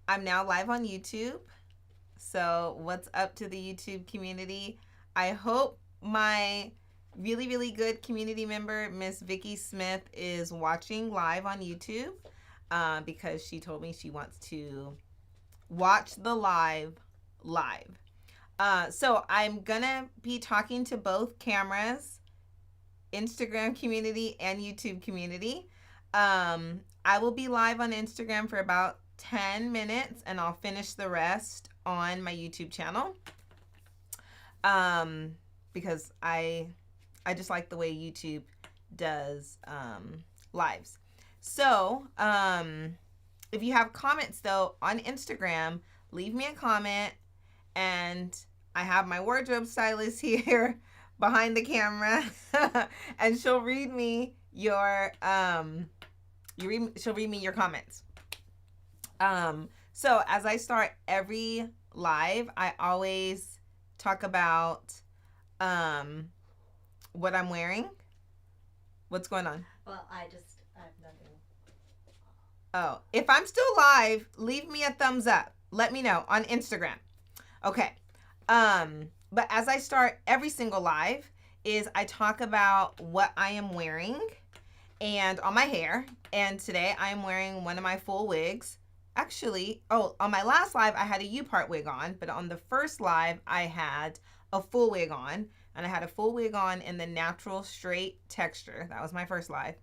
I'm now live on YouTube. So, what's up to the YouTube community? I hope my really, really good community member, Miss Vicky Smith, is watching live on YouTube because she told me she wants to watch the live. So, I'm going to be talking to both cameras, Instagram community and YouTube community. I will be live on Instagram for about 10 minutes and I'll finish the rest on my YouTube channel. Because I just like the way YouTube does lives. So, if you have comments though on Instagram, leave me a comment, and I have my wardrobe stylist here behind the camera and she'll read me your she'll read me your comments. So as I start every live, I always talk about what I'm wearing. What's going on? Well, I have nothing. Oh, if I'm still live, leave me a thumbs up. Let me know on Instagram. Okay. But as I start every single live is I talk about what I am wearing and on my hair. And today I am wearing one of my full wigs. Actually, on my last live, I had a U-part wig on, but on the first live, I had a full wig on, and I had a full wig on in the natural straight texture. That was my first live.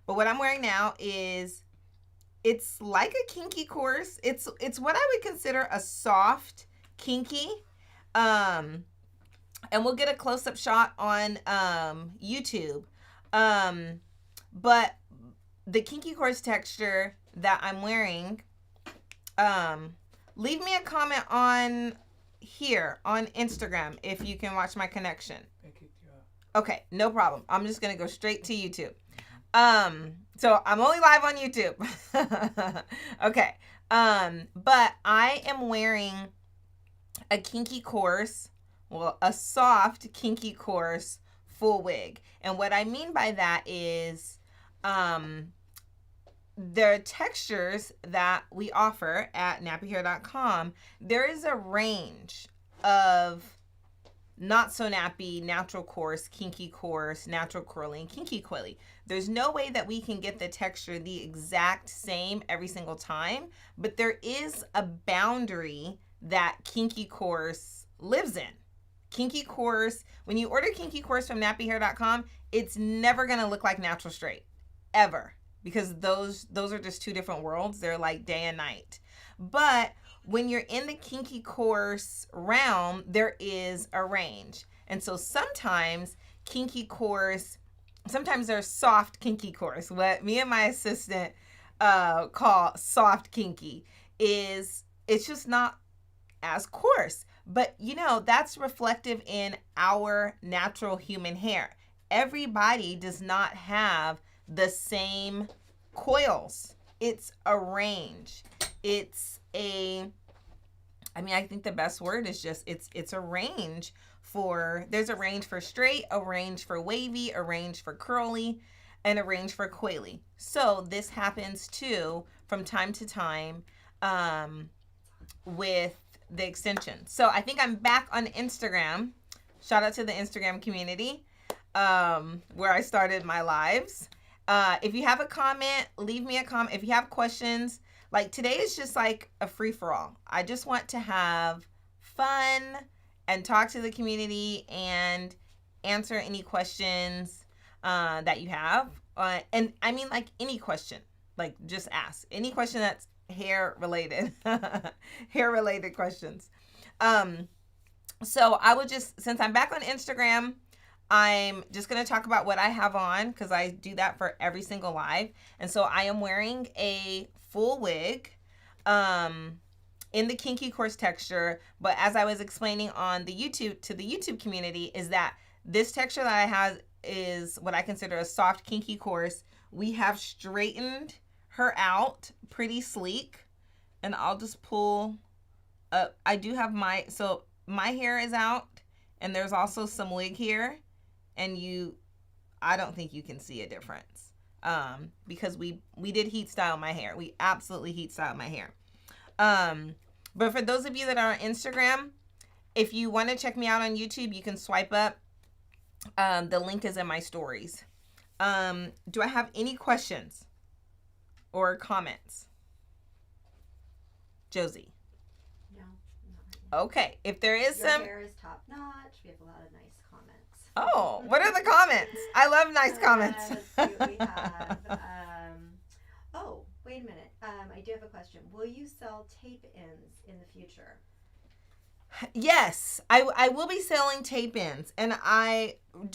But what I'm wearing now is, it's like a kinky course. It's what I would consider a soft kinky. And we'll get a close-up shot on YouTube. But the kinky course texture that I'm wearing, leave me a comment on here on Instagram if you can watch my connection. Okay, no problem. I'm just gonna go straight to YouTube. So I'm only live on YouTube. Okay. But I am wearing a kinky course, a soft kinky course full wig. And what I mean by that is the textures that we offer at nappyhair.com, there is a range of not so nappy, natural coarse, kinky coarse, natural curly, and kinky coily. There's no way that we can get the texture the exact same every single time, but there is a boundary that kinky coarse lives in. Kinky coarse, when you order kinky coarse from nappyhair.com, it's never going to look like natural straight, ever, because those are just two different worlds. They're like day and night. But when you're in the kinky coarse realm, there is a range. And so sometimes kinky coarse, sometimes there's soft kinky coarse. What me and my assistant call soft kinky is, it's just not as coarse. But that's reflective in our natural human hair. Everybody does not have the same coils. It's a range. I think the best word is just, it's a range there's a range for straight, a range for wavy, a range for curly, and a range for coily. So this happens too from time to time with the extension. So I think I'm back on Instagram. Shout out to the Instagram community where I started my lives. If you have a comment, leave me a comment. If you have questions, like today is just like a free-for-all. I just want to have fun and talk to the community and answer any questions that you have. And I mean, like any question, like just ask any question that's hair related, hair related questions. So I will just, since I'm back on Instagram, I'm just going to talk about what I have on because I do that for every single live. And so I am wearing a full wig in the kinky coarse texture. But as I was explaining on the YouTube community, is that this texture that I have is what I consider a soft kinky coarse. We have straightened her out pretty sleek. And I'll just pull up. I do have my hair is out and there's also some wig here. And I don't think you can see a difference because we did heat style my hair. We absolutely heat style my hair. But for those of you that are on Instagram, if you want to check me out on YouTube, you can swipe up. The link is in my stories. Do I have any questions or comments? Josie. No, not right now. Okay. If there is Your some. hair is top notch. We have a lot of nice comments. Oh, what are the comments? I love nice comments. Let's see what we have. Oh, wait a minute. I do have a question. Will you sell tape ins in the future? Yes, I will be selling tape ins, and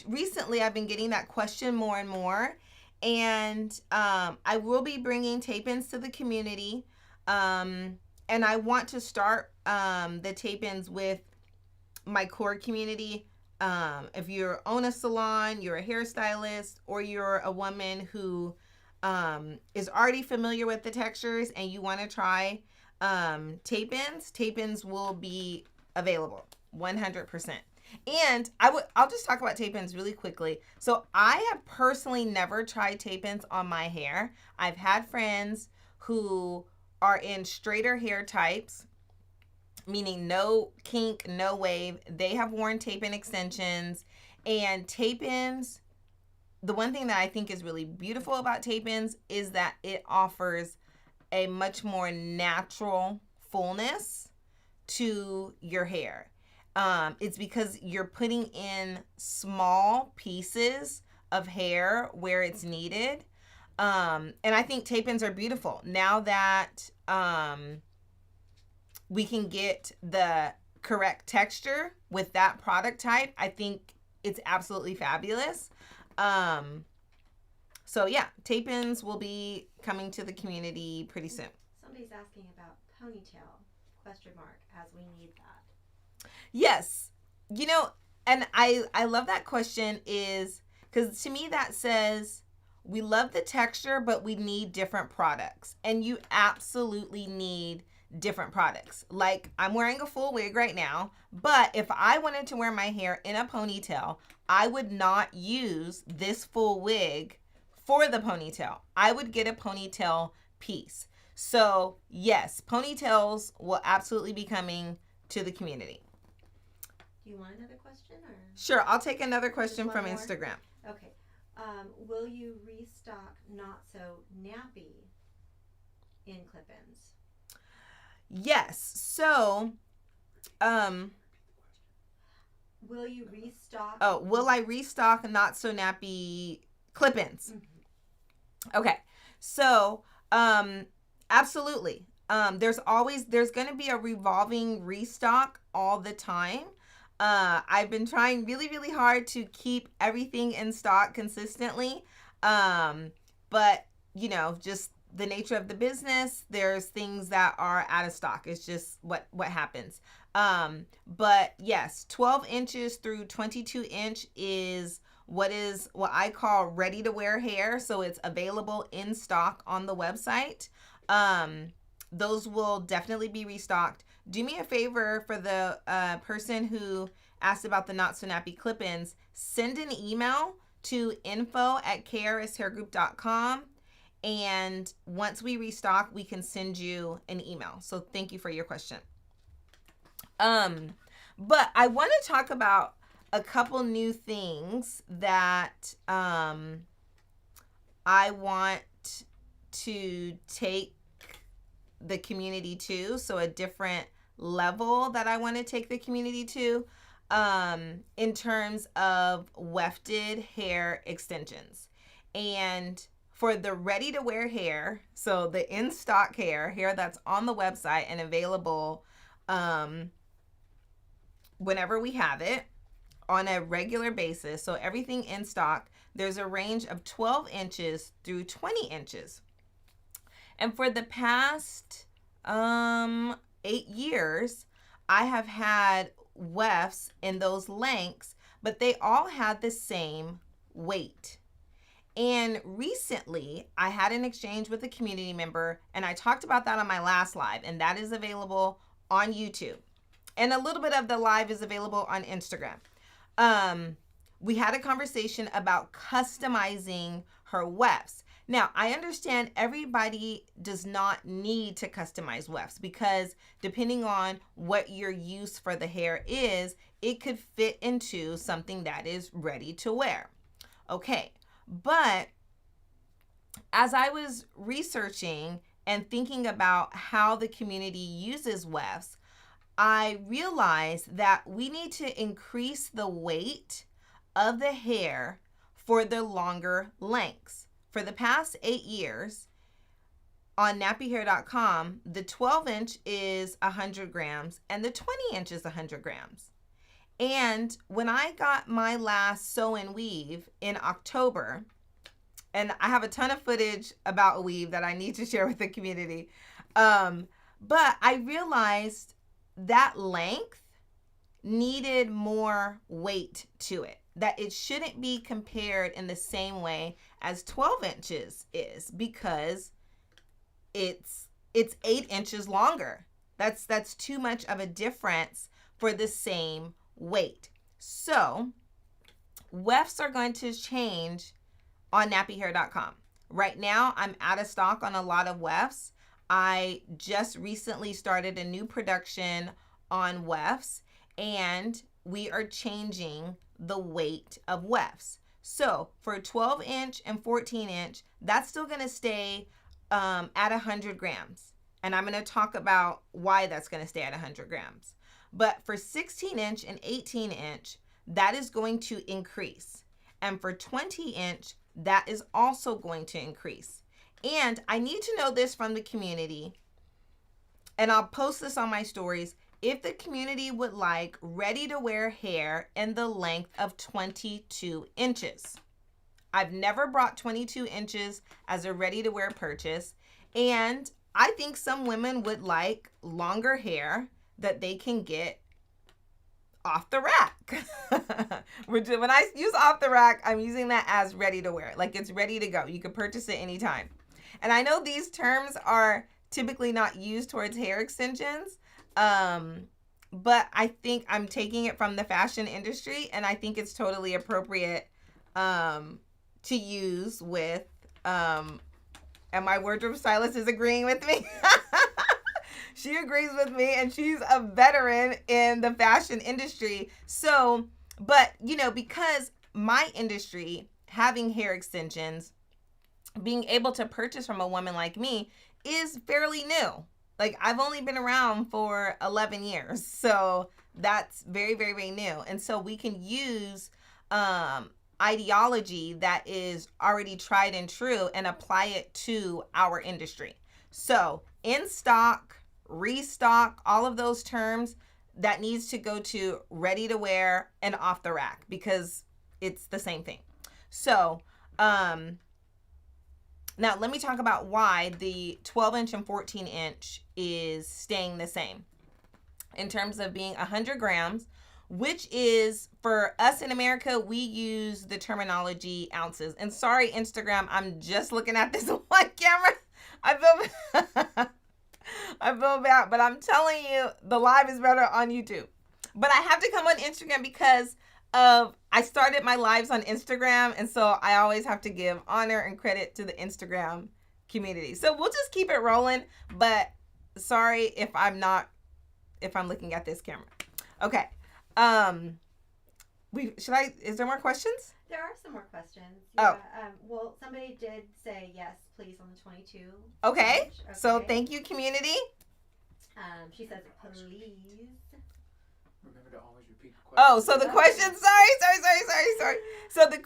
recently I've been getting that question more and more, and I will be bringing tape ins to the community, and I want to start the tape ins with my core community. If you own a salon, you're a hairstylist, or you're a woman who is already familiar with the textures and you want to try tape ins will be available 100%. And I'll just talk about tape ins really quickly. So I have personally never tried tape ins on my hair. I've had friends who are in straighter hair types, meaning no kink, no wave. They have worn tape-in extensions, and tape-ins, the one thing that I think is really beautiful about tape-ins is that it offers a much more natural fullness to your hair. It's because you're putting in small pieces of hair where it's needed. And I think tape-ins are beautiful. Now that we can get the correct texture with that product type, I think it's absolutely fabulous. So yeah, tape-ins will be coming to the community pretty soon. Somebody's asking about ponytail, question mark, as we need that. Yes. You know, and I love that question is because to me that says we love the texture, but we need different products. And you absolutely need different products. Like I'm wearing a full wig right now, but if I wanted to wear my hair in a ponytail, I would not use this full wig for the ponytail. I would get a ponytail piece. So yes, ponytails will absolutely be coming to the community. Do you want another question or? Sure, I'll take another question Just one from more? Instagram. Okay. Will you restock not so nappy in clip-ins? Yes. So, Will you restock? oh, will I restock not so nappy clip-ins? Mm-hmm. Okay. So, absolutely. There's going to be a revolving restock all the time. I've been trying really, really hard to keep everything in stock consistently. But you know, just the nature of the business, there's things that are out of stock. It's just what happens. But yes, 12 inches through 22 inch is what I call ready to wear hair. So it's available in stock on the website. Those will definitely be restocked. Do me a favor for the person who asked about the not so nappy clip-ins, send an email to info@krshairgroup.com. And once we restock, we can send you an email. So thank you for your question. But I want to talk about a couple new things that I want to take the community to. So a different level that I want to take the community to in terms of wefted hair extensions. And for the ready to wear hair, so the in stock hair that's on the website and available whenever we have it on a regular basis, so everything in stock, there's a range of 12 inches through 20 inches. And for the past 8 years, I have had wefts in those lengths, but they all had the same weight. And recently, I had an exchange with a community member, and I talked about that on my last live, and that is available on YouTube. And a little bit of the live is available on Instagram. We had a conversation about customizing her wefts. Now, I understand everybody does not need to customize wefts because depending on what your use for the hair is, it could fit into something that is ready to wear. Okay, but as I was researching and thinking about how the community uses wefts, I realized that we need to increase the weight of the hair for the longer lengths. For the past 8 years, on nappyhair.com, the 12-inch is 100 grams and the 20-inch is 100 grams. And when I got my last sew and weave in October, and I have a ton of footage about a weave that I need to share with the community, but I realized that length needed more weight to it, that it shouldn't be compared in the same way as 12 inches is because it's 8 inches longer. That's too much of a difference for the same weight. So wefts are going to change on nappyhair.com. Right now, I'm out of stock on a lot of wefts. I just recently started a new production on wefts, and we are changing the weight of wefts. So for 12-inch and 14-inch, that's still going to stay at 100 grams. And I'm going to talk about why that's going to stay at 100 grams. But for 16-inch and 18-inch, that is going to increase. And for 20-inch, that is also going to increase. And I need to know this from the community, and I'll post this on my stories, if the community would like ready-to-wear hair in the length of 22 inches. I've never brought 22 inches as a ready-to-wear purchase, and I think some women would like longer hair that they can get off the rack. When I use off the rack, I'm using that as ready to wear. Like it's ready to go. You can purchase it anytime. And I know these terms are typically not used towards hair extensions, but I think I'm taking it from the fashion industry, and I think it's totally appropriate to use with, and my wardrobe stylist is agreeing with me. She agrees with me, and she's a veteran in the fashion industry. So, but, because my industry, having hair extensions, being able to purchase from a woman like me is fairly new. Like, I've only been around for 11 years. So that's very, very, very new. And so we can use ideology that is already tried and true and apply it to our industry. So in stock, restock, all of those terms, that needs to go to ready to wear and off the rack because it's the same thing. So now let me talk about why the 12-inch and 14-inch is staying the same in terms of being 100 grams, which is, for us in America, we use the ounces. And sorry, Instagram, I'm just looking at this one camera. I feel bad, but I'm telling you, the live is better on YouTube. But I have to come on Instagram because I started my lives on Instagram, and so I always have to give honor and credit to the Instagram community. So we'll just keep it rolling, but sorry if I'm looking at this camera. Okay. Is there more questions? There are some more questions. Yeah. Oh. Well, somebody did say yes, please, on the 22. Okay. So thank you, community. She says, please. Remember to always repeat the question. Oh, so the question, sorry. So the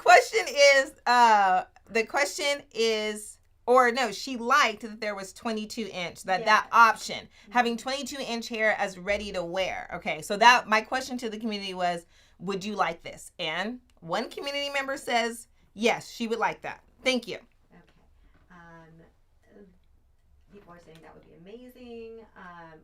question is, or no, she liked that there was 22-inch, that option, having 22-inch hair as ready to wear. Okay, so that my question to the community was, would you like this? And one community member says, yes, she would like that. Thank you. Okay. People are saying that would be amazing.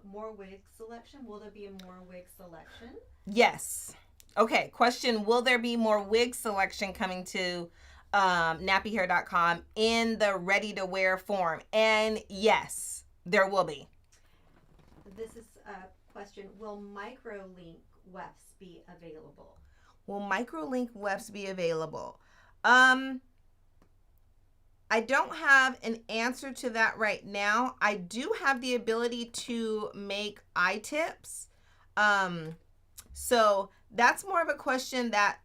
More wig selection. Will there be more wig selection? Yes. Okay, question, will there be more wig selection coming to nappyhair.com in the ready-to-wear form? And yes, there will be. This is a question. Will micro-link wefts be available? Will micro-link wefts be available? I don't have an answer to that right now. I do have the ability to make eye tips. So that's more of a question that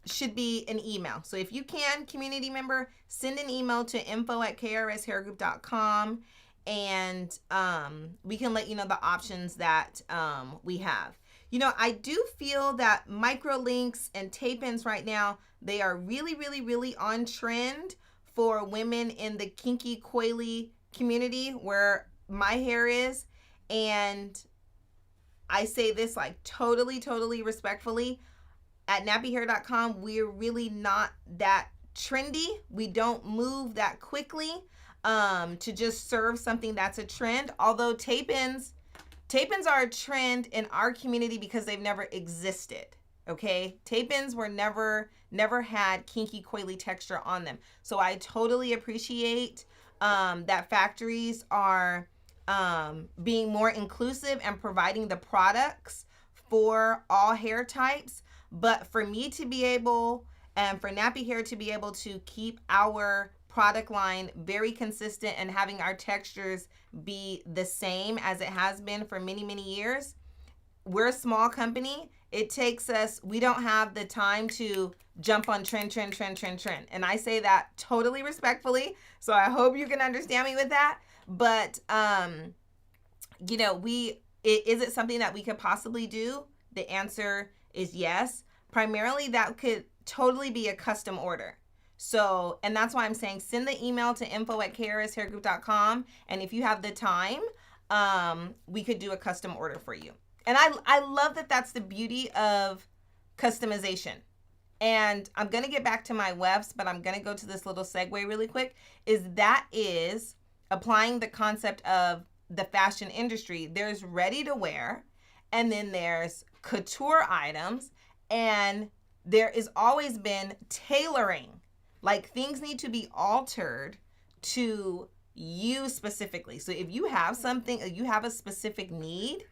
should be an email. So if you can, community member, send an email to info@krshairgroup.com, and we can let you know the options that we have. You know, I do feel that micro links and tape-ins right now, they are really, really, really on trend for women in the kinky, coily community where my hair is. And I say this like totally, totally respectfully. At nappyhair.com, we're really not that trendy. We don't move that quickly to just serve something that's a trend. Although tape-ins are a trend in our community because they've never existed. Okay, tape-ins were never had kinky, coily texture on them. So I totally appreciate that factories are being more inclusive and providing the products for all hair types. But for me to be able, and for Nappy Hair to be able to keep our product line very consistent and having our textures be the same as it has been for many, many years, we're a small company. It takes us, we don't have the time to jump on trend. And I say that totally respectfully. So I hope you can understand me with that. But, you know, is it something that we could possibly do? The answer is yes. Primarily, that could totally be a custom order. So, and that's why I'm saying send the email to info@krshairgroup.com. And if you have the time, we could do a custom order for you. And I love that that's the beauty of customization. And I'm going to get back to my Wefts, but I'm going to go to this little segue really quick. Is applying the concept of the fashion industry. There's ready to wear, and then there's couture items, and there is always been tailoring. Like, things need to be altered to you specifically. So if you have something, you have a specific need,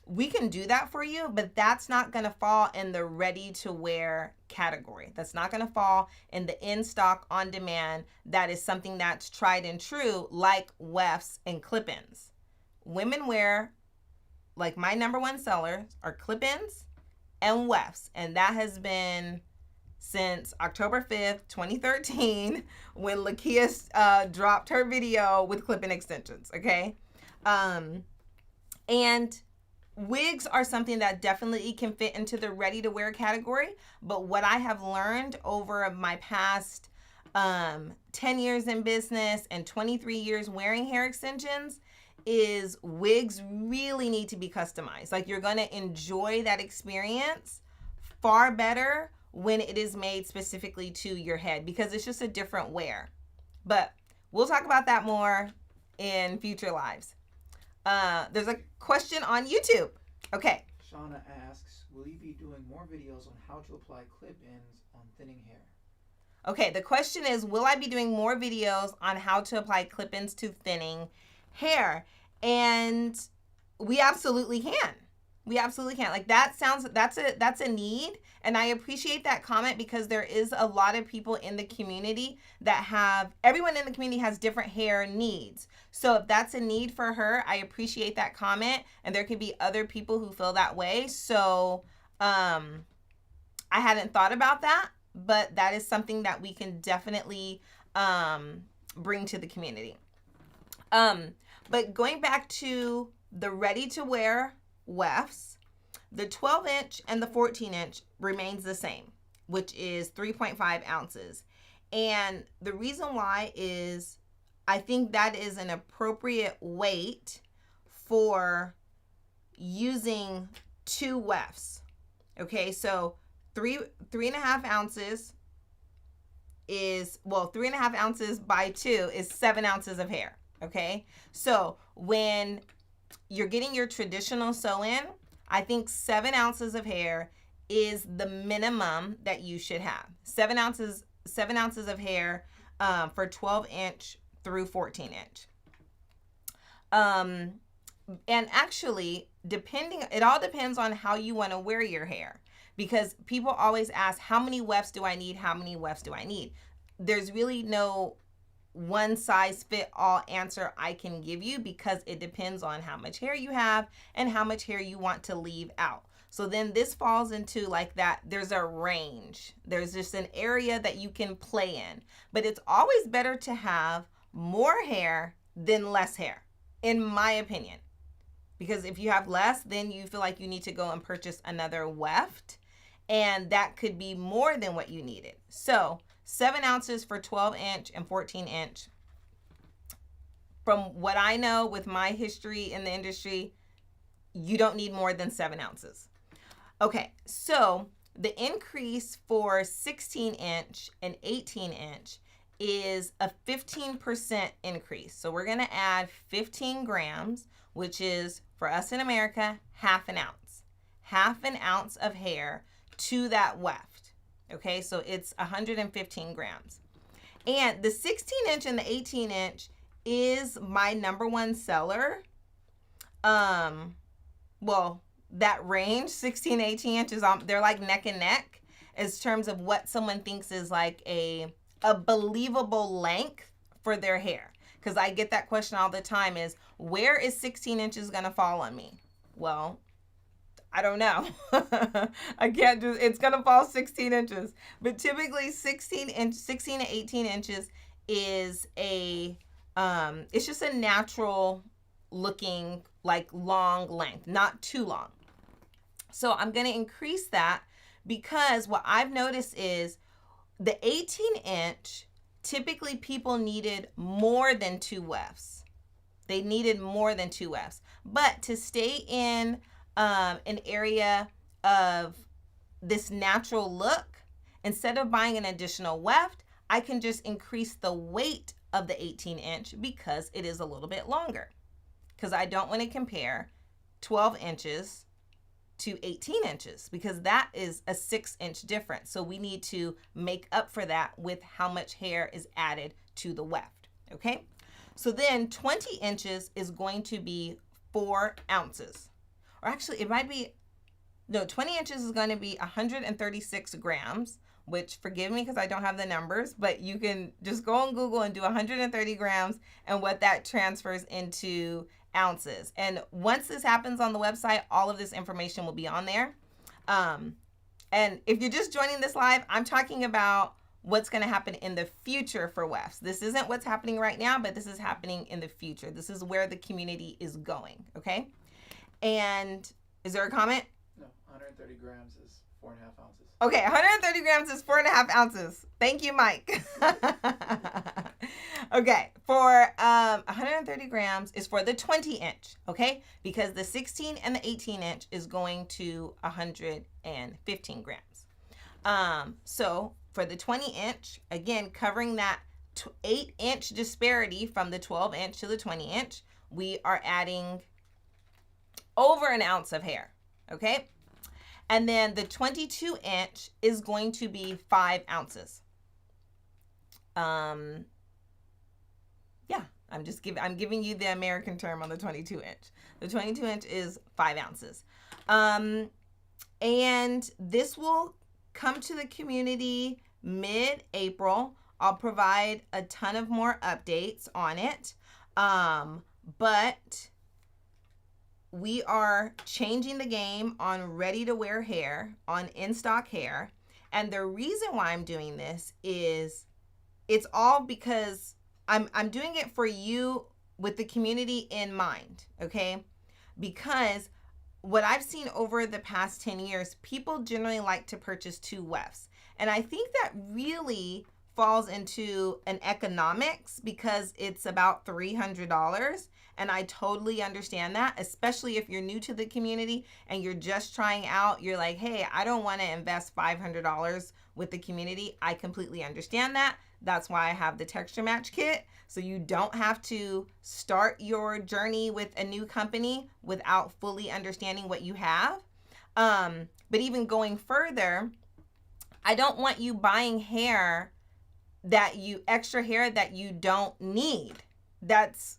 we can do that for you, but that's not going to fall in the ready to wear category. That's not going to fall in the in stock, on demand. That is something that's tried and true, like wefts and clip-ins. Women wear, like my number one sellers are clip-ins and wefts. And that has been since October 5th, 2013, when Lakia dropped her video with clip-in extensions, okay? And wigs are something that definitely can fit into the ready-to-wear category. But what I have learned over my past 10 years in business and 23 years wearing hair extensions is wigs really need to be customized. Like, you're going to enjoy that experience far better when it is made specifically to your head, because it's just a different wear. But we'll talk about that more in future lives. There's a question on YouTube. Okay. Shauna asks, will you be doing more videos on how to apply clip-ins on thinning hair? Okay, the question is, will I be doing more videos on how to apply clip-ins to thinning hair? And we absolutely can. We absolutely can. Like, that's a need. And I appreciate that comment, because there is a lot of people in the community everyone in the community has different hair needs. So if that's a need for her, I appreciate that comment. And there could be other people who feel that way. So I hadn't thought about that, but that is something that we can definitely bring to the community. But going back to the ready-to-wear wefts, the 12-inch and the 14-inch remains the same, which is 3.5 ounces. And the reason why is I think that is an appropriate weight for using 2 wefts. Okay, so 3.5 ounces is, 3.5 ounces by 2 is 7 ounces of hair. Okay, so when you're getting your traditional sew-in, I think 7 ounces of hair is the minimum that you should have. 7 ounces of hair for 12-inch through 14-inch. And actually, it all depends on how you want to wear your hair, because people always ask, how many wefts do I need? How many wefts do I need? there's really no one size fit all answer I can give you, because it depends on how much hair you have and how much hair you want to leave out. So then this falls into like that, there's a range. There's just an area that you can play in. But it's always better to have more hair than less hair, in my opinion. Because if you have less, then you feel like you need to go and purchase another weft, and that could be more than what you needed. So 7 ounces for 12-inch and 14-inch. From what I know with my history in the industry, you don't need more than 7 ounces. Okay, so the increase for 16-inch and 18-inch is a 15% increase. So we're going to add 15 grams, which is, for us in America, half an ounce. Half an ounce of hair to that weft. Okay, so it's 115 grams. And the 16-inch and the 18-inch is my number one seller. Well, that range, 16, 18 inches, they're like neck and neck as terms of what someone thinks is like a believable length for their hair. Because I get that question all the time is, where is 16 inches going to fall on me? Well, I don't know. I can't just, it's going to fall 16 inches. But typically 16 to 18 inches is it's just a natural looking, like, long length, not too long. So I'm going to increase that, because what I've noticed is the 18-inch, typically people needed more than 2 wefts. They needed more than 2 wefts. But to stay in an area of this natural look, instead of buying an additional weft, I can just increase the weight of the 18-inch because it is a little bit longer. Because I don't want to compare 12 inches to 18 inches, because that is a 6-inch difference. So we need to make up for that with how much hair is added to the weft. Okay, so then 20 inches is going to be 4 ounces. Or actually, it might be, no, 20 inches is going to be 136 grams, which, forgive me because I don't have the numbers, but you can just go on Google and do 130 grams and what that transfers into ounces. And once this happens on the website, all of this information will be on there. And if you're just joining this live, I'm talking about what's going to happen in the future for wefts. This isn't what's happening right now, but this is happening in the future. This is where the community is going, okay? And is there a comment? No, 130 grams is 4.5 ounces. Okay, 130 grams is 4.5 ounces. Thank you, Mike. Okay, for 130 grams is for the 20-inch, okay? Because the 16 and the 18-inch is going to 115 grams. So for the 20-inch, again, covering that 8-inch disparity from the 12-inch to the 20-inch, we are adding over an ounce of hair, okay? And then the 22-inch is going to be 5 ounces. Yeah, I'm giving you the American term on the 22-inch. The 22-inch is 5 ounces. And this will come to the community mid-April. I'll provide a ton of more updates on it. But we are changing the game on ready-to-wear hair, on in-stock hair. And the reason why I'm doing this is it's all because I'm doing it for you with the community in mind, okay? Because what I've seen over the past 10 years, people generally like to purchase 2 wefts. And I think that really falls into an economics because it's about $300. And I totally understand that, especially if you're new to the community and you're just trying out. You're like, hey, I don't want to invest $500 with the community. I completely understand that. That's why I have the texture match kit. So you don't have to start your journey with a new company without fully understanding what you have. But even going further, I don't want you buying extra hair that you don't need. That's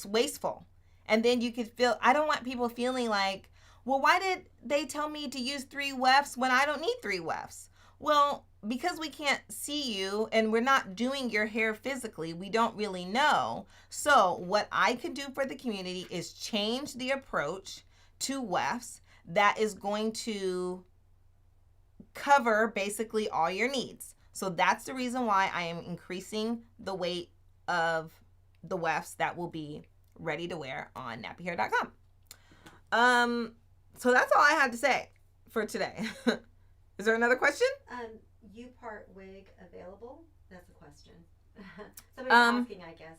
wasteful. And then you could I don't want people feeling like, well, why did they tell me to use 3 wefts when I don't need 3 wefts? Well, because we can't see you and we're not doing your hair physically, we don't really know. So what I could do for the community is change the approach to wefts that is going to cover basically all your needs. So that's the reason why I am increasing the weight of the wefts that will be ready to wear on nappyhair.com. So that's all I had to say for today. Is there another question? U-part wig available? That's a question. Somebody's asking, I guess.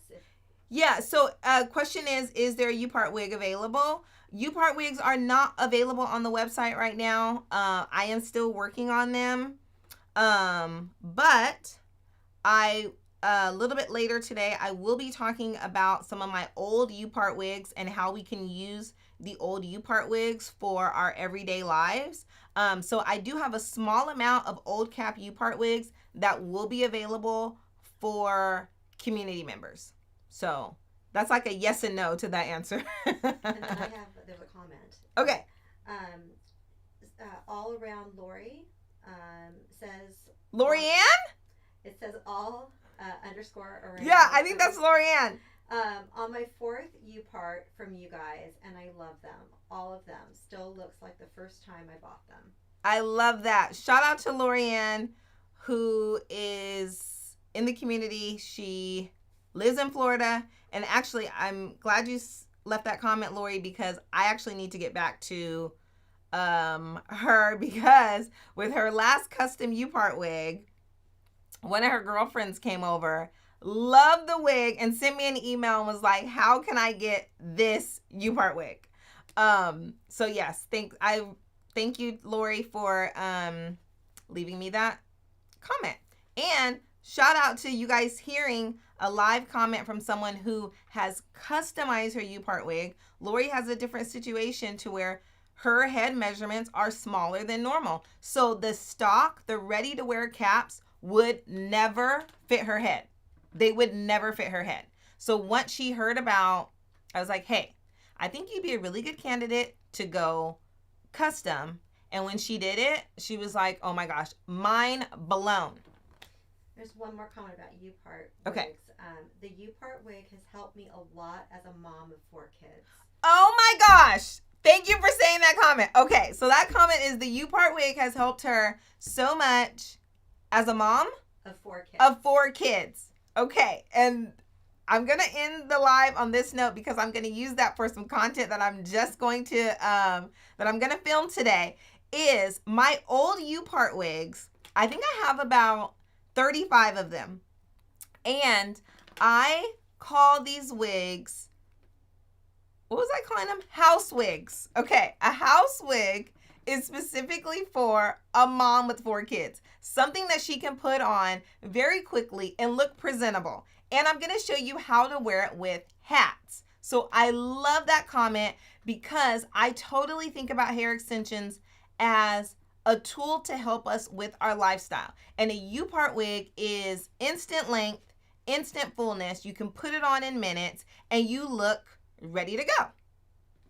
Yeah, so question is there a U-part wig available? U-part wigs are not available on the website right now. I am still working on them. But a little bit later today, I will be talking about some of my old U-part wigs and how we can use the old U-part wigs for our everyday lives. So I do have a small amount of old cap U-part wigs that will be available for community members. So that's like a yes and no to that answer. And then there's a comment. Okay. All around Lori says. Lorianne? It says all underscore around. Yeah, I think that's Lorianne. On my 4th U-part from you guys, and I love them. All of them. Still looks like the first time I bought them. I love that. Shout out to Lorianne, who is in the community. She lives in Florida. And actually, I'm glad you left that comment, Lori, because I actually need to get back to her, because with her last custom U-part wig, one of her girlfriends came over, loved the wig, and sent me an email and was like, how can I get this U-part wig? So yes, thank you, Lori, for leaving me that comment. And shout out to you guys hearing a live comment from someone who has customized her U-part wig. Lori has a different situation to where her head measurements are smaller than normal. So the stock, the ready-to-wear caps would never fit her head. They would never fit her head. So once she heard about, I was like, hey, I think you'd be a really good candidate to go custom. And when she did it, she was like, oh my gosh, mind blown. There's one more comment about U-part Okay. wigs. The U-part wig has helped me a lot as a mom of 4 kids. Oh my gosh. Thank you for saying that comment. Okay, so that comment is the U-part wig has helped her so much as a mom Of 4 kids. of 4 kids. Okay, and I'm going to end the live on this note because I'm going to use that for some content that I'm just going to, that I'm going to film today, is my old U-part wigs. I think I have about 35 of them. And I call these wigs, what was I calling them? House wigs. Okay, a house wig is specifically for a mom with 4 kids. Something that she can put on very quickly and look presentable. And I'm going to show you how to wear it with hats. So I love that comment because I totally think about hair extensions as a tool to help us with our lifestyle. And a U-part wig is instant length, instant fullness. You can put it on in minutes and you look ready to go.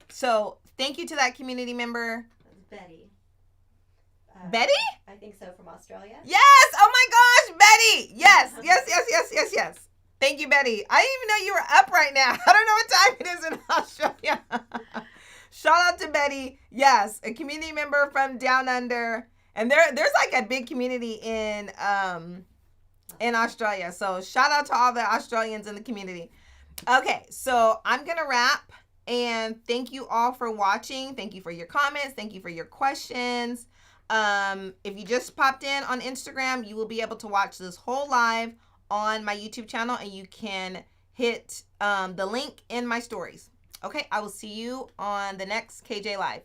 So thank you to that community member. That's Betty. Betty? I think so, from Australia. Yes! Oh my gosh, Betty! Yes. Thank you, Betty. I didn't even know you were up right now. I don't know what time it is in Australia. Shout out to Betty. Yes, a community member from down under. And there's like a big community in Australia. So shout out to all the Australians in the community. Okay, so I'm going to wrap. And thank you all for watching. Thank you for your comments. Thank you for your questions. If you just popped in on Instagram, you will be able to watch this whole live on my YouTube channel, and you can hit the link in my stories. Okay, I will see you on the next KJ Live.